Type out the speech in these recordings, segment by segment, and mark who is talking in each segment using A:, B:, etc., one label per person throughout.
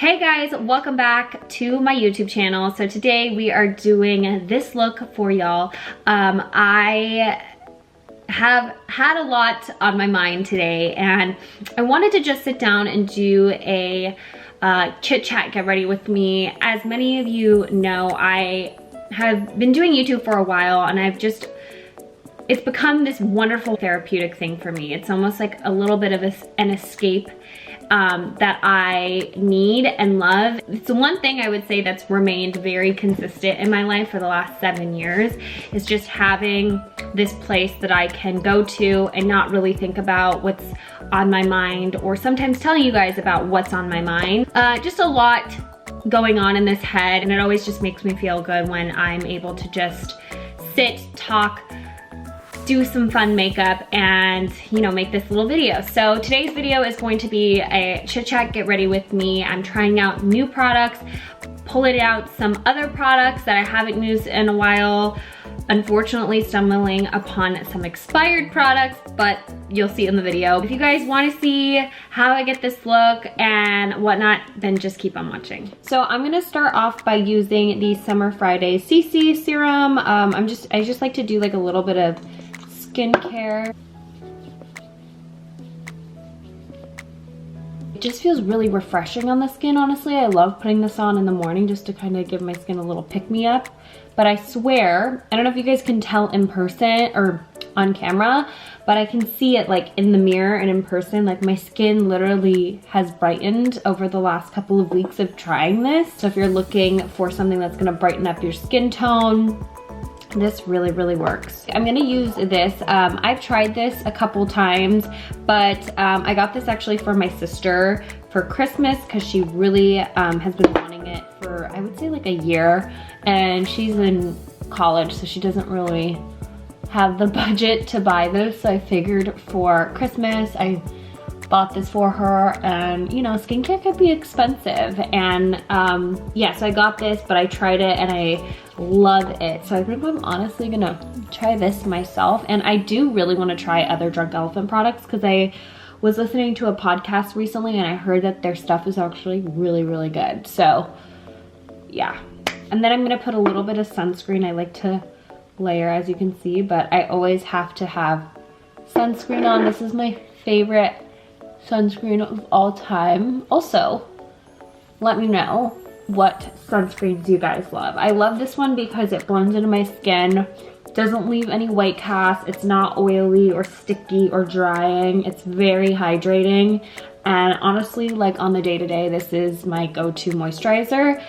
A: Hey guys, welcome back to my YouTube channel. So today we are doing this look for y'all. I have had a lot on my mind today and I wanted to just sit down and do a chit chat, get ready with me. As many of you know, I have been doing YouTube for a while and it's become this wonderful therapeutic thing for me. It's almost like a little bit of an escape that I need and love. It's the one thing I would say that's remained very consistent in my life for the last 7 years is just having this place that I can go to and not really think about what's on my mind, or sometimes telling you guys about what's on my mind. Just a lot going on in this head, and it always just makes me feel good when I'm able to just sit, talk, do some fun makeup, and make this little video. So today's video is going to be a chit chat, get ready with me. I'm trying out new products, pulling out some other products that I haven't used in a while, unfortunately stumbling upon some expired products, but you'll see in the video. If you guys want to see how I get this look and whatnot, then just keep on watching. So I'm gonna start off by using the Summer Friday CC serum. I just like to do like a little bit of skincare. It just feels really refreshing on the skin, honestly. I love putting this on in the morning just to kind of give my skin a little pick-me-up. But I swear, I don't know if you guys can tell in person or on camera, but I can see it like in the mirror and in person, like my skin literally has brightened over the last couple of weeks of trying this. So if you're looking for something that's gonna brighten up your skin tone, this really works. I'm gonna use this. I've tried this a couple times, but I got this actually for my sister for Christmas because she really has been wanting it for, I would say, like a year, and she's in college, so she doesn't really have the budget to buy this. So I figured for Christmas I bought this for her, and skincare could be expensive, and yeah, so I got this, but I tried it and I love it. So I think I'm honestly gonna try this myself, and I do really want to try other Drunk Elephant products because I was listening to a podcast recently and I heard that their stuff is actually really good. So yeah, and then I'm gonna put a little bit of sunscreen. I like to layer, as you can see, but I always have to have sunscreen on. This is my favorite sunscreen of all time. Also, let me know what sunscreens you guys love. I love this one because it blends into my skin, doesn't leave any white cast, it's not oily or sticky or drying, it's very hydrating, and honestly, like on the day-to-day, this is my go-to moisturizer.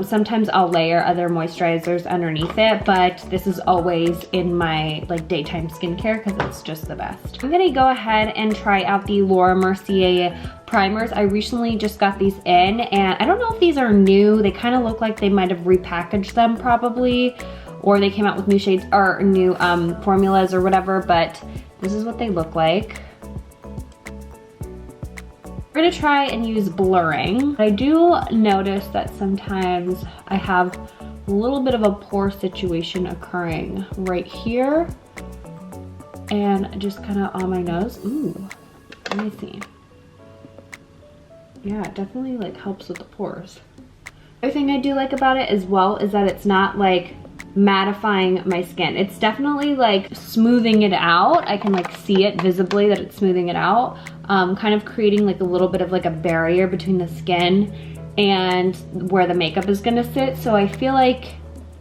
A: Sometimes I'll layer other moisturizers underneath it, but this is always in my like daytime skincare because it's just the best. I'm gonna go ahead and try out the Laura Mercier primers. I recently just got these in, and I don't know if these are new. They kind of look like they might have repackaged them probably, or they came out with new shades or new formulas or whatever, but this is what they look like. We're gonna try and use blurring. I do notice that sometimes I have a little bit of a pore situation occurring right here and just kind of on my nose. Ooh, let me see. Yeah, it definitely like helps with the pores. Other thing I do like about it as well is that it's not like mattifying my skin. It's definitely like smoothing it out. I can like see it visibly that it's smoothing it out, kind of creating like a little bit of like a barrier between the skin and where the makeup is gonna sit. So I feel like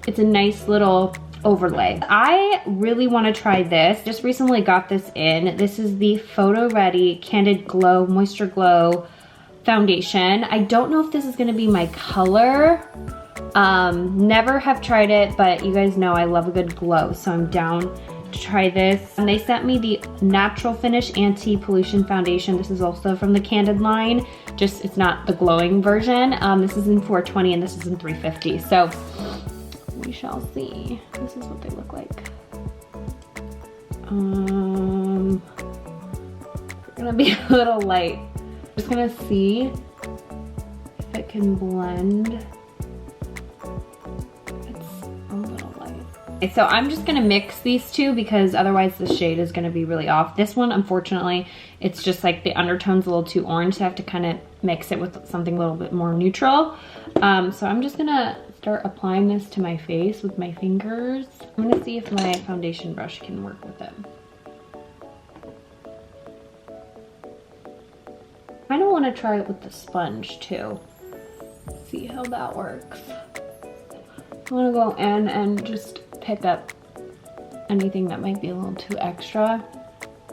A: it's a nice little overlay. I really want to try this. Just recently got this in. This is the Photo Ready Candid Glow Moisture Glow foundation. I don't know if this is gonna be my color. Never have tried it, but you guys know I love a good glow, so I'm down to try this. And they sent me the Natural Finish Anti-Pollution Foundation. This is also from the Candid line, just it's not the glowing version. This is in 420 and this is in 350, so we shall see. This is what they look like. They're gonna be a little light. Just gonna see if it can blend. It's a little light. Okay, so I'm just gonna mix these two because otherwise the shade is gonna be really off. This one, unfortunately, it's just like the undertone's a little too orange, so I have to kind of mix it with something a little bit more neutral. So I'm just gonna start applying this to my face with my fingers. I'm gonna see if my foundation brush can work with it. I kind of want to try it with the sponge too. See how that works. I want to go in and just pick up anything that might be a little too extra.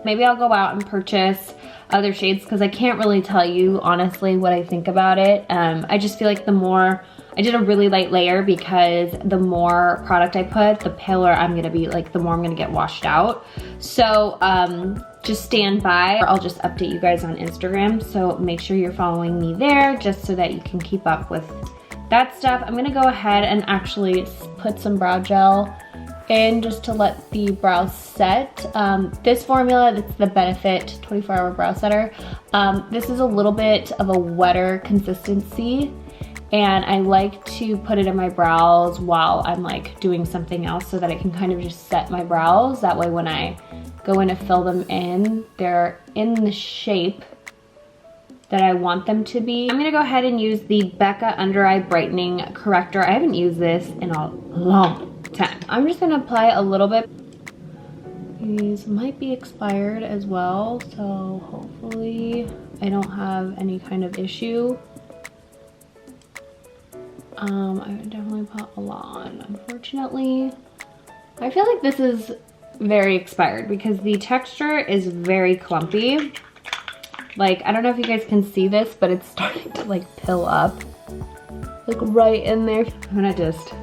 A: Maybe I'll go out and purchase other shades because I can't really tell you honestly what I think about it. I just feel like the more, I did a really light layer because the more product I put, the paler I'm gonna be, like the more I'm gonna get washed out. So just stand by. I'll just update you guys on Instagram. So make sure you're following me there just so that you can keep up with that stuff. I'm gonna go ahead and actually put some brow gel in just to let the brows set. This formula, that's the Benefit 24-hour brow setter. This is a little bit of a wetter consistency, and I like to put it in my brows while I'm like doing something else so that I can kind of just set my brows. That way when I go in to fill them in, they're in the shape that I want them to be. I'm gonna go ahead and use the Becca Under Eye Brightening Corrector. I haven't used this in a long time. I'm just gonna apply a little bit. These might be expired as well, so hopefully I don't have any kind of issue. I would definitely put a lot on. Unfortunately, I feel like this is very expired because the texture is very clumpy. Like, I don't know if you guys can see this, but it's starting to like pill up, like right in there. I'm gonna just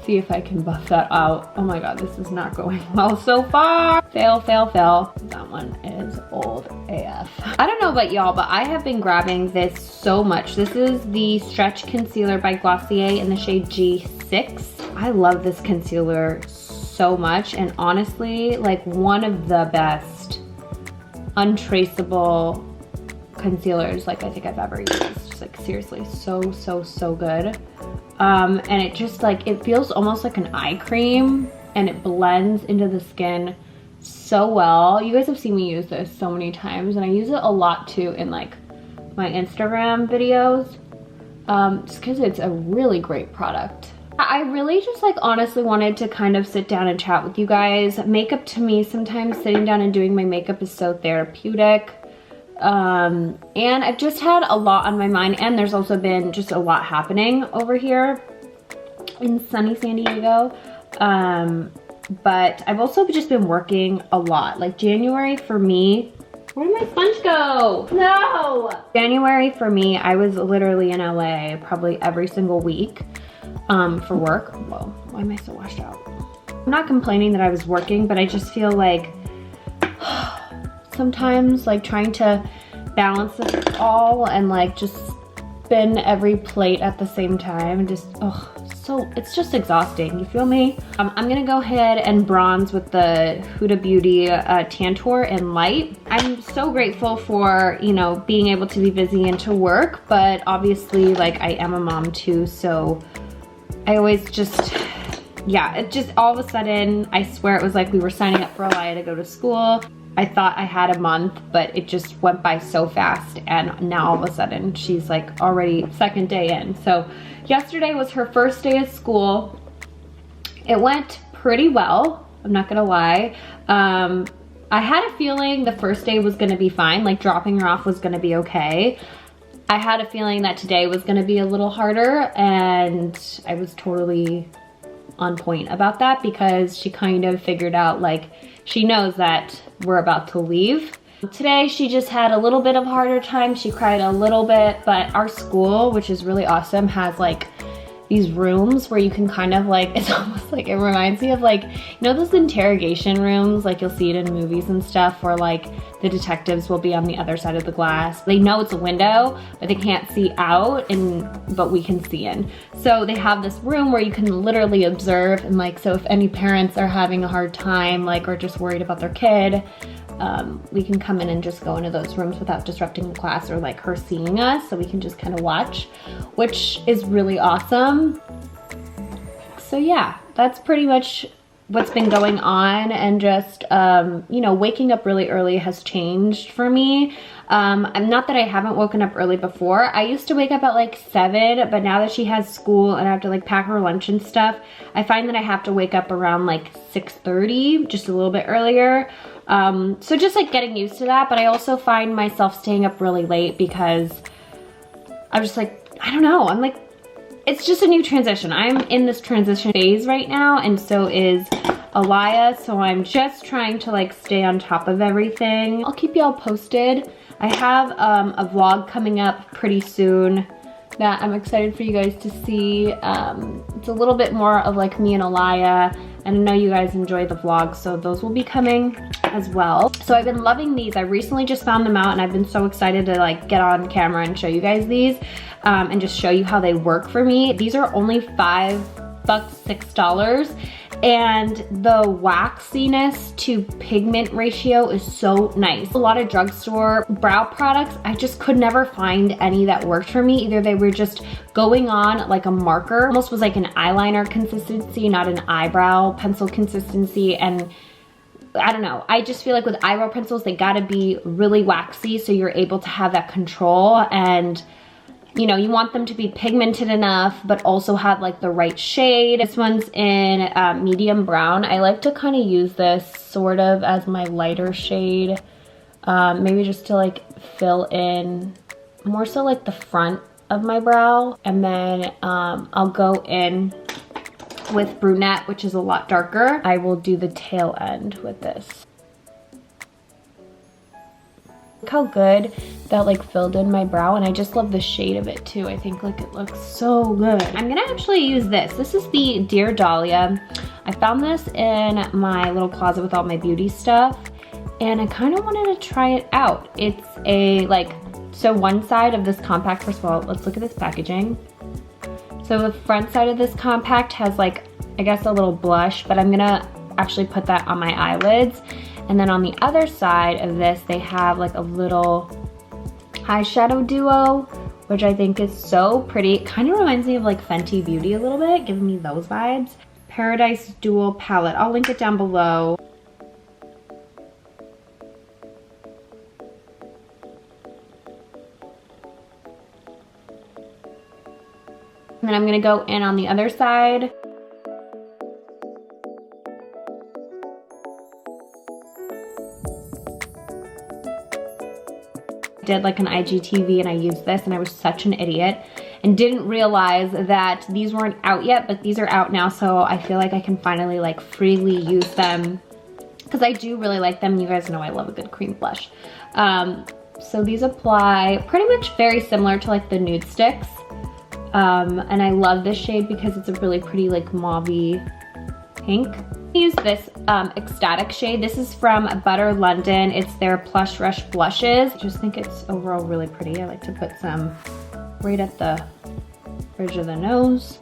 A: see if I can buff that out. Oh my God, this is not going well so far. Fail, fail, fail. That one is old AF. I don't know about y'all, but I have been grabbing this so much. This is the Stretch Concealer by Glossier in the shade G6. I love this concealer so much, and honestly, like one of the best untraceable concealers like I think I've ever used. Just like seriously, so, so, so good. And it just like, it feels almost like an eye cream, and it blends into the skin so well. You guys have seen me use this so many times, and I use it a lot too in like my Instagram videos, just because it's a really great product. I really just like honestly wanted to kind of sit down and chat with you guys. Makeup to me, sometimes sitting down and doing my makeup is so therapeutic. And I've just had a lot on my mind, and there's also been just a lot happening over here in sunny San Diego. But I've also just been working a lot. Like January for me, where did my sponge go? No! January for me, I was literally in LA probably every single week for work. Whoa, why am I so washed out? I'm not complaining that I was working, but I just feel like sometimes like trying to balance this all and like just spin every plate at the same time, and just so it's just exhausting, you feel me? I'm gonna go ahead and bronze with the Huda Beauty Tantour in Light. I'm so grateful for, you know, being able to be busy and to work, but obviously like I am a mom too, so I always just, yeah, it just all of a sudden, I swear it was like we were signing up for Elia to go to school. I thought I had a month, but it just went by so fast, and now all of a sudden she's like already second day in. So yesterday was her first day of school. It went pretty well, I'm not gonna lie. I had a feeling the first day was gonna be fine, like dropping her off was gonna be okay. I had a feeling that today was gonna be a little harder, and I was totally on point about that because she kind of figured out, like, she knows that we're about to leave. Today she just had a little bit of a harder time. She cried a little bit, but our school, which is really awesome, has like these rooms where you can kind of like, it's almost like, it reminds me of like, you know those interrogation rooms, like you'll see it in movies and stuff, where like the detectives will be on the other side of the glass. They know it's a window, but they can't see out, but we can see in. So they have this room where you can literally observe, and like, so if any parents are having a hard time, like, or just worried about their kid, we can come in and just go into those rooms without disrupting the class or like her seeing us, so we can just kind of watch, which is really awesome. So yeah, that's pretty much what's been going on, and just, you know, waking up really early has changed for me. Not that I haven't woken up early before. I used to wake up at like 7, but now that she has school and I have to like pack her lunch and stuff, I find that I have to wake up around like 6:30, just a little bit earlier. So just like getting used to that, but I also find myself staying up really late because I'm just like, I don't know, I'm like, it's just a new transition. I'm in this transition phase right now, and so is Aliyah, so I'm just trying to like stay on top of everything. I'll keep y'all posted. I have a vlog coming up pretty soon that I'm excited for you guys to see. It's a little bit more of like me and Aliyah, and I know you guys enjoy the vlogs, so those will be coming as well. So I've been loving these. I recently just found them out, and I've been so excited to like get on camera and show you guys these, and just show you how they work for me. These are only $5, $6, and the waxiness to pigment ratio is so nice. A lot of drugstore brow products, I just could never find any that worked for me. Either they were just going on like a marker, almost was like an eyeliner consistency, not an eyebrow pencil consistency, and I don't know. I just feel like with eyebrow pencils, they gotta be really waxy so you're able to have that control, and you know, you want them to be pigmented enough, but also have like the right shade. This one's in medium brown. I like to kind of use this sort of as my lighter shade, maybe just to like fill in more so like the front of my brow. And then I'll go in with brunette, which is a lot darker. I will do the tail end with this. Look how good that like filled in my brow, and I just love the shade of it too. I think like it looks so good. I'm gonna actually use this. This is the Dear Dahlia. I found this in my little closet with all my beauty stuff, and I kind of wanted to try it out. It's a like, so one side of this compact, first of all, let's look at this packaging. So the front side of this compact has like, I guess a little blush, but I'm gonna actually put that on my eyelids. And then on the other side of this, they have like a little eyeshadow duo, which I think is so pretty. It kind of reminds me of like Fenty Beauty a little bit, giving me those vibes. Paradise Dual Palette. I'll link it down below. And then I'm gonna go in on the other side. Did like an IGTV and I used this, and I was such an idiot and didn't realize that these weren't out yet, but these are out now, so I feel like I can finally like freely use them because I do really like them. You guys know I love a good cream blush. So these apply pretty much very similar to like the Nudestix, and I love this shade because it's a really pretty like mauve-y pink. I use this Ecstatic shade. This is from Butter London. It's their Plush Rush blushes. I just think it's overall really pretty. I like to put some right at the bridge of the nose.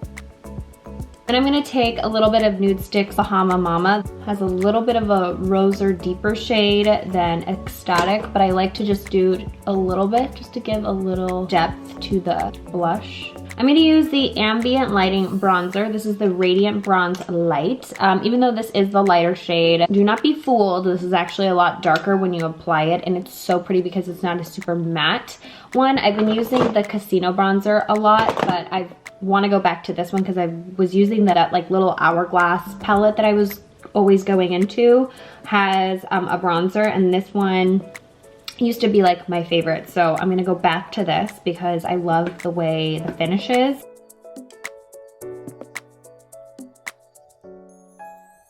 A: And I'm gonna take a little bit of Nudestix Bahama Mama. Has a little bit of a rosier, deeper shade than Ecstatic, but I like to just do a little bit just to give a little depth to the blush. I'm gonna use the Ambient Lighting Bronzer. This is the Radiant Bronze Light. Even though this is the lighter shade, do not be fooled. This is actually a lot darker when you apply it, and it's so pretty because it's not a super matte one. I've been using the Casino Bronzer a lot, but I want to go back to this one because I was using that like little Hourglass palette that I was always going into. Has a bronzer, and this one used to be like my favorite, so I'm gonna go back to this because I love the way the finish is.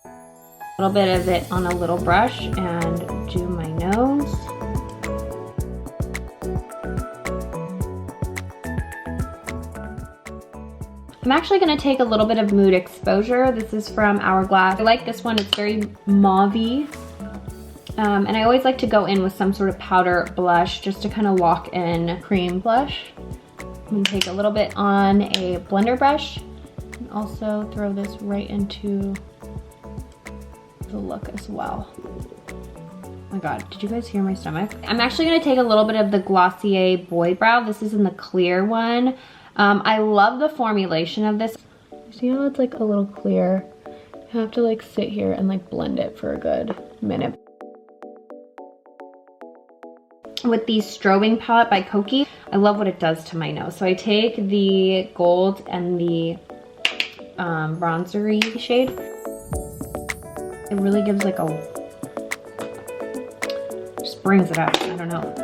A: A little bit of it on a little brush and do my nose. I'm actually gonna take a little bit of Mood Exposure. This is from Hourglass. I like this one, it's very mauve-y. And I always like to go in with some sort of powder blush just to kind of lock in cream blush. I'm gonna take a little bit on a blender brush and also throw this right into the look as well. Oh my God, did you guys hear my stomach? I'm actually gonna take a little bit of the Glossier Boy Brow. This is in the clear one. I love the formulation of this. You see how it's like a little clear? I have to like sit here and like blend it for a good minute. With the Strobing palette by Koki, I love what it does to my nose. So I take the gold and the bronzery shade. It really gives like a, just brings it up, I don't know.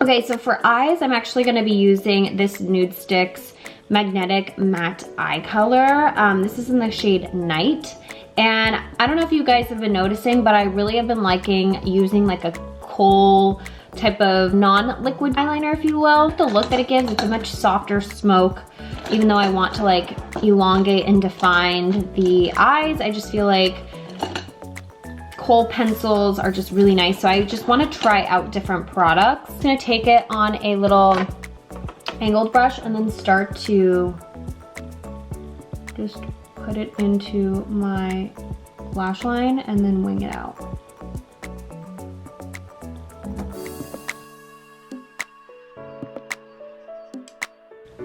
A: Okay, so for eyes, I'm actually gonna be using this Nudestix Magnetic Matte Eye Color. This is in the shade Night. And I don't know if you guys have been noticing, but I really have been liking using like a kohl type of non-liquid eyeliner, if you will. The look that it gives, it's a much softer smoke. Even though I want to like elongate and define the eyes, I just feel like kohl pencils are just really nice. So I just want to try out different products. I'm gonna take it on a little angled brush and then start to just put it into my lash line and then wing it out.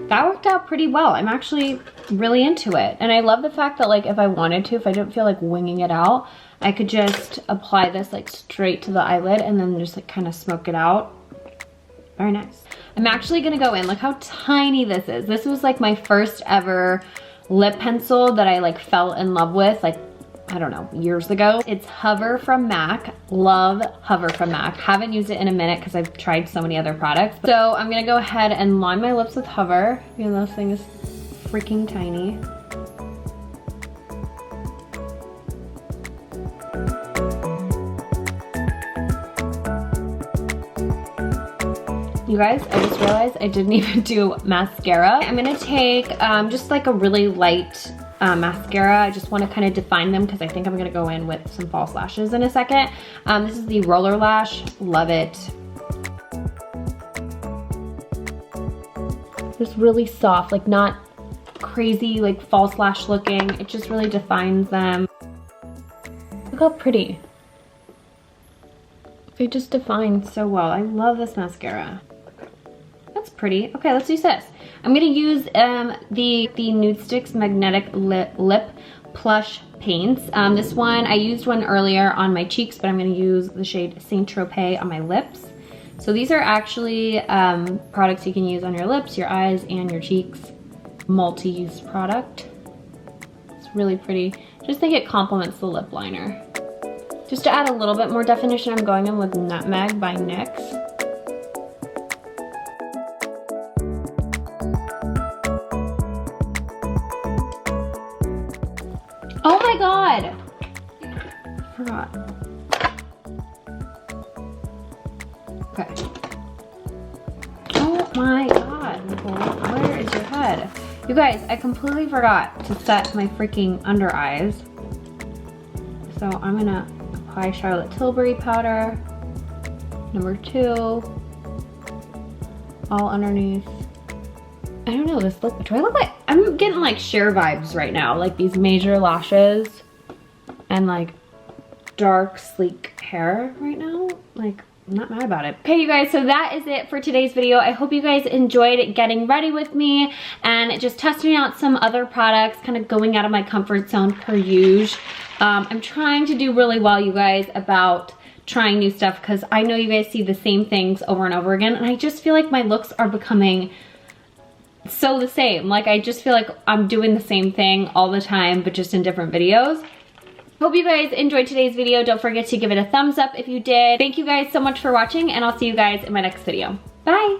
A: That worked out pretty well. I'm actually really into it. And I love the fact that like if I wanted to, if I didn't feel like winging it out, I could just apply this like straight to the eyelid and then just like kind of smoke it out. Very nice. I'm actually gonna go in, look how tiny this is. This was like my first ever lip pencil that I like fell in love with, like, I don't know, years ago. It's Hover from MAC. Love Hover from MAC. Haven't used it in a minute because I've tried so many other products. So I'm gonna go ahead and line my lips with Hover, even though this thing is freaking tiny. You guys, I just realized I didn't even do mascara. I'm gonna take just like a really light mascara. I just wanna kind of define them because I think I'm gonna go in with some false lashes in a second. This is the Roller Lash, love it. Just really soft, like not crazy like false lash looking. It just really defines them. Look how pretty. They just define so well. I love this mascara. That's pretty. Okay, let's use this. I'm gonna use the Nudestix Magnetic Lip Plush paints. This one, I used one earlier on my cheeks, but I'm gonna use the shade Saint Tropez on my lips. So these are actually products you can use on your lips, your eyes, and your cheeks. Multi-use product. It's really pretty. Just think it complements the lip liner. Just to add a little bit more definition, I'm going in with Nutmeg by NYX. Oh my god! Forgot. Okay. Oh my god, Nicole, where is your head? You guys, I completely forgot to set my freaking under eyes. So I'm gonna apply Charlotte Tilbury powder, number 2, all underneath. I don't know, this look, do I look like, I'm getting like Cher vibes right now, like these major lashes and like dark sleek hair right now. Like, I'm not mad about it. Okay, you guys, so that is it for today's video. I hope you guys enjoyed getting ready with me and just testing out some other products, kind of going out of my comfort zone per usual. I'm trying to do really well, you guys, about trying new stuff because I know you guys see the same things over and over again, and I just feel like my looks are becoming so the same. Like, I just feel like I'm doing the same thing all the time, but just in different videos. Hope you guys enjoyed today's video. Don't forget to give it a thumbs up if you did. Thank you guys so much for watching, and I'll see you guys in my next video. Bye!